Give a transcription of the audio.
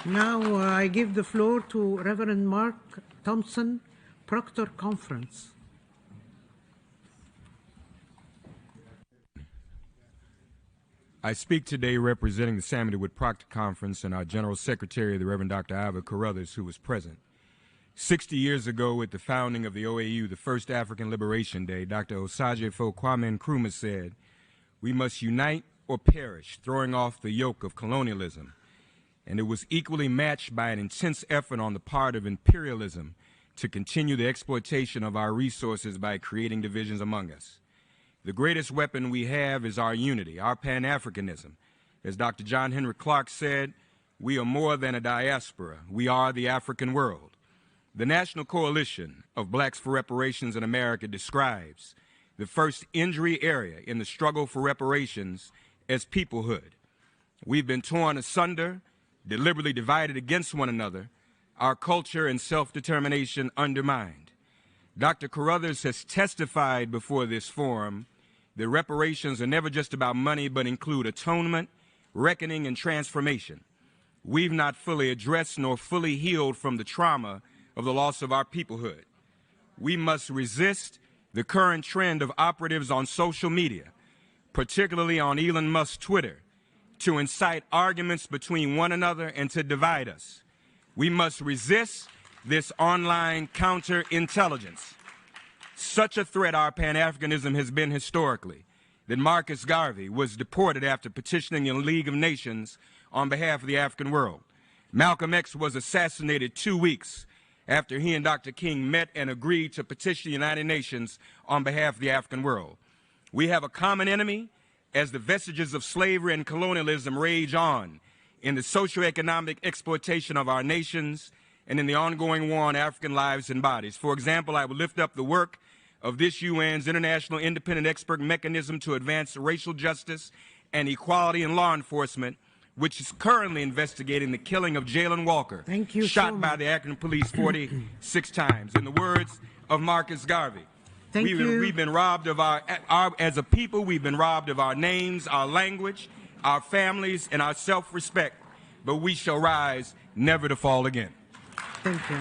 Now I give the floor to Reverend Mark Thompson, Proctor Conference. I speak today representing the Samuel Wood Proctor Conference and our General Secretary, the Reverend Dr. Ivor Carruthers, who was present. 60 years ago, at the founding of the OAU, the first African Liberation Day, Dr. Osagyefo Kwame Nkrumah said, "We must unite or perish, throwing off the yoke of colonialism." And it was equally matched by an intense effort on the part of imperialism to continue the exploitation of our resources by creating divisions among us. The greatest weapon we have is our unity, our Pan-Africanism. As Dr. John Henry Clark said, we are more than a diaspora. We are the African world. The National Coalition of Blacks for Reparations in America describes the first injury area in the struggle for reparations as peoplehood. We've been torn asunder, deliberately divided against one another, our culture and self-determination undermined. Dr. Carruthers has testified before this forum that reparations are never just about money, but include atonement, reckoning, and transformation. We've not fully addressed nor fully healed from the trauma of the loss of our peoplehood. We must resist the current trend of operatives on social media, particularly on Elon Musk's Twitter, to incite arguments between one another and to divide us. We must resist this online counterintelligence. Such a threat our Pan-Africanism has been historically, that Marcus Garvey was deported after petitioning the League of Nations on behalf of the African world. Malcolm X was assassinated 2 weeks after he and Dr. King met and agreed to petition the United Nations on behalf of the African world. We have a common enemy as the vestiges of slavery and colonialism rage on in the socioeconomic exploitation of our nations and in the ongoing war on African lives and bodies. For example, I will lift up the work of this UN's International Independent Expert Mechanism to Advance Racial Justice and Equality in Law Enforcement, which is currently investigating the killing of Jalen Walker, shot by the African police 46 times. In the words of Marcus Garvey, we've been robbed of as a people, we've been robbed of our names, our language, our families, and our self-respect, but we shall rise never to fall again. Thank you.